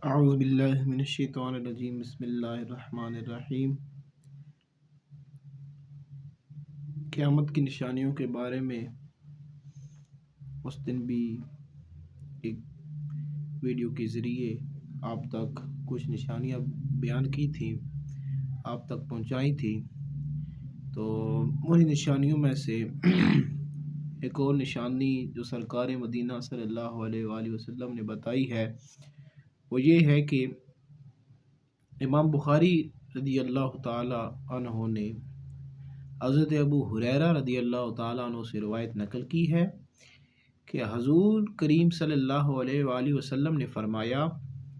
اعوذ باللہ من الشیطان الرجیم بسم اللہ الرحمن الرحیم۔ قیامت کی نشانیوں کے بارے میں اس دن بھی ایک ویڈیو کے ذریعے آپ تک کچھ نشانیاں بیان کی تھیں، آپ تک پہنچائی تھی۔ تو انہی نشانیوں میں سے ایک اور نشانی جو سرکار مدینہ صلی اللہ علیہ وآلہ وسلم نے بتائی ہے وہ یہ ہے کہ امام بخاری رضی اللہ تعالی عنہ نے حضرت ابو ہریرہ رضی اللہ تعالی عنہ سے روایت نقل کی ہے کہ حضور کریم صلی اللہ علیہ وآلہ وسلم نے فرمایا،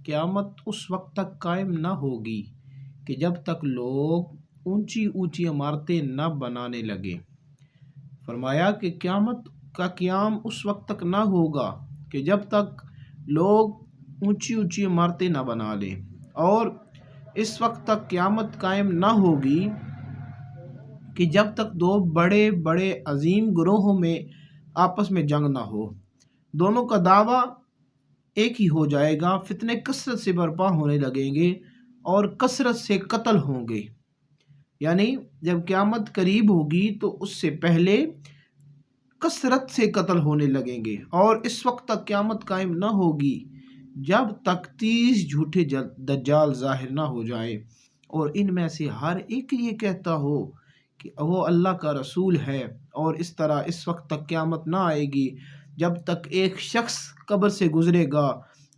قیامت اس وقت تک قائم نہ ہوگی کہ جب تک لوگ اونچی اونچی عمارتیں نہ بنانے لگے۔ فرمایا کہ قیامت کا قیام اس وقت تک نہ ہوگا کہ جب تک لوگ اونچی اونچی عمارتیں نہ بنا لیں، اور اس وقت تک قیامت قائم نہ ہوگی کہ جب تک دو بڑے بڑے عظیم گروہوں میں آپس میں جنگ نہ ہو، دونوں کا دعویٰ ایک ہی ہو جائے گا، فتنے کثرت سے برپا ہونے لگیں گے اور کثرت سے قتل ہوں گے۔ یعنی جب قیامت قریب ہوگی تو اس سے پہلے کثرت سے قتل ہونے لگیں گے، اور اس وقت تک قیامت قائم نہ ہوگی جب تک 30 جھوٹے دجال ظاہر نہ ہو جائے، اور ان میں سے ہر ایک یہ کہتا ہو کہ وہ اللہ کا رسول ہے۔ اور اس طرح اس وقت تک قیامت نہ آئے گی جب تک ایک شخص قبر سے گزرے گا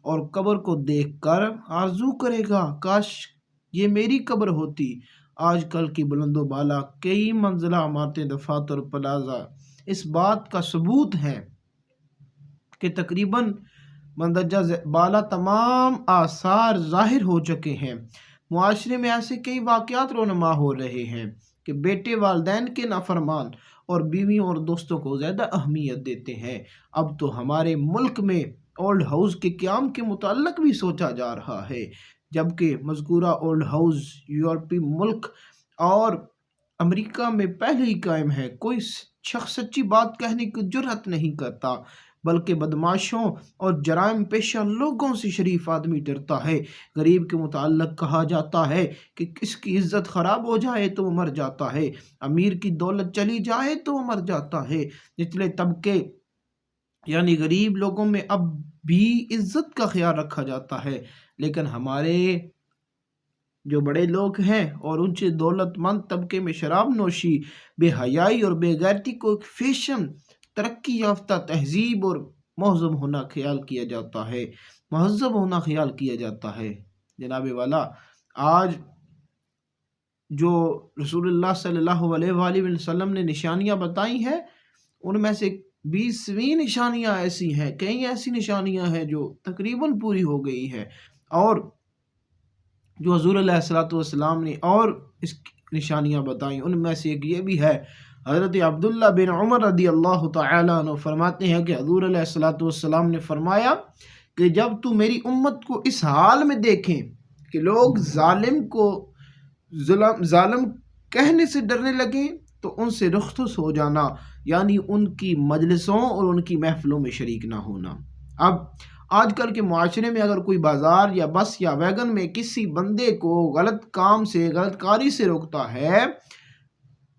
اور قبر کو دیکھ کر آرزو کرے گا کاش یہ میری قبر ہوتی۔ آج کل کی بلند و بالا کئی منزلہ عمارتیں، دفاتر، پلازا اس بات کا ثبوت ہے کہ تقریباً مندرجہ بالا تمام آثار ظاہر ہو چکے ہیں۔ معاشرے میں ایسے کئی واقعات رونما ہو رہے ہیں کہ بیٹے والدین کے نافرمان اور بیویوں اور دوستوں کو زیادہ اہمیت دیتے ہیں۔ اب تو ہمارے ملک میں اولڈ ہاؤس کے قیام کے متعلق بھی سوچا جا رہا ہے، جبکہ مذکورہ اولڈ ہاؤس یورپی ملک اور امریکہ میں پہلے ہی قائم ہے۔ کوئی شخص سچی بات کہنے کی جرأت نہیں کرتا، بلکہ بدماشوں اور جرائم پیشہ لوگوں سے شریف آدمی ڈرتا ہے۔ غریب کے متعلق کہا جاتا ہے کہ اس کی عزت خراب ہو جائے تو وہ مر جاتا ہے، امیر کی دولت چلی جائے تو وہ مر جاتا ہے۔ نچلے طبقے یعنی غریب لوگوں میں اب بھی عزت کا خیال رکھا جاتا ہے، لیکن ہمارے جو بڑے لوگ ہیں اور اونچے دولت مند طبقے میں شراب نوشی، بے حیائی اور بے غیرتی کو ایک فیشن، ترقی یافتہ تہذیب اور مہذب ہونا خیال کیا جاتا ہے۔ جناب والا، آج جو رسول اللہ صلی اللہ علیہ وآلہ وسلم نے نشانیاں بتائی ہیں، ان میں سے 20 نشانیاں ایسی ہیں، کئی ایسی نشانیاں ہیں جو تقریباً پوری ہو گئی ہے، اور جو حضور علیہ الصلوۃ والسلام نے اور اس نشانیاں بتائیں ان میں سے ایک یہ بھی ہے۔ حضرت عبداللہ بن عمر رضی اللہ تعالی عنہ فرماتے ہیں کہ حضور علیہ الصلوۃ والسلام نے فرمایا کہ جب تو میری امت کو اس حال میں دیکھیں کہ لوگ ظالم کو ظالم کہنے سے ڈرنے لگیں تو ان سے رخصت ہو جانا، یعنی ان کی مجلسوں اور ان کی محفلوں میں شریک نہ ہونا۔ اب آج کل کے معاشرے میں اگر کوئی بازار یا بس یا ویگن میں کسی بندے کو غلط کام سے، غلط کاری سے روکتا ہے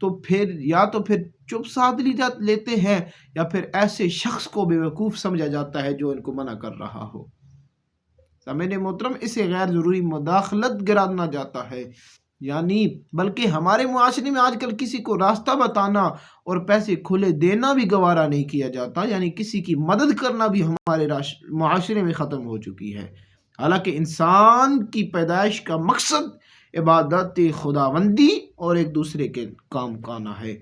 تو پھر چپ سادھ لیتے ہیں، یا پھر ایسے شخص کو بے وقوف سمجھا جاتا ہے جو ان کو منع کر رہا ہو۔ سامعین محترم، اسے غیر ضروری مداخلت گرانا جاتا ہے، یعنی بلکہ ہمارے معاشرے میں آج کل کسی کو راستہ بتانا اور پیسے کھلے دینا بھی گوارا نہیں کیا جاتا، یعنی کسی کی مدد کرنا بھی ہمارے معاشرے میں ختم ہو چکی ہے۔ حالانکہ انسان کی پیدائش کا مقصد عبادت خداوندی اور ایک دوسرے کے کام کانا ہے۔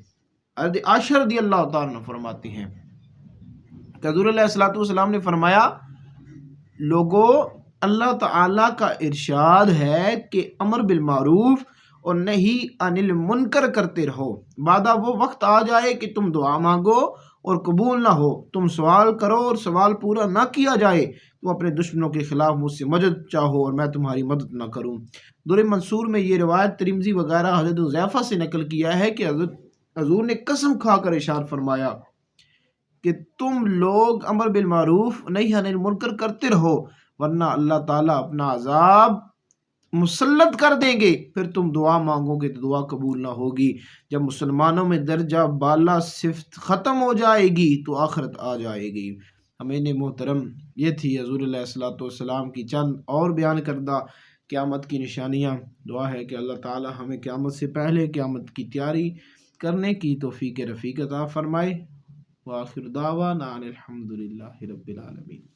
حضرت عائشہ رضی اللہ تعالیٰ عنہ فرماتی ہیں کہ حضور علیہ الصلوۃ والسلام نے فرمایا، لوگوں، اللہ تعالیٰ کا ارشاد ہے کہ امر بالمعروف اور نہی عن المنکر کرتے رہو، بعد وہ وقت آ جائے کہ تم دعا مانگو اور قبول نہ ہو، تم سوال کرو اور سوال پورا نہ کیا جائے، تم اپنے دشمنوں کے خلاف مجھ سے مدد چاہو اور میں تمہاری مدد نہ کروں۔ در منصور میں یہ روایت ترمذی وغیرہ حضرت حذیفہ سے نقل کیا ہے کہ حضور نے قسم کھا کر ارشاد فرمایا کہ تم لوگ امر بالمعروف نہی عن المنکر کرتے رہو، ورنہ اللہ تعالیٰ اپنا عذاب مسلط کر دیں گے، پھر تم دعا مانگو گے تو دعا قبول نہ ہوگی۔ جب مسلمانوں میں درجہ بالا صفت ختم ہو جائے گی تو آخرت آ جائے گی۔ امین محترم، یہ تھی حضور علیہ الصلوۃ والسلام کی چند اور بیان کردہ قیامت کی نشانیاں۔ دعا ہے کہ اللہ تعالی ہمیں قیامت سے پہلے قیامت کی تیاری کرنے کی توفیق رفیق عطا فرمائے۔ وآخر دعوانا ان الحمد للہ رب العالمین۔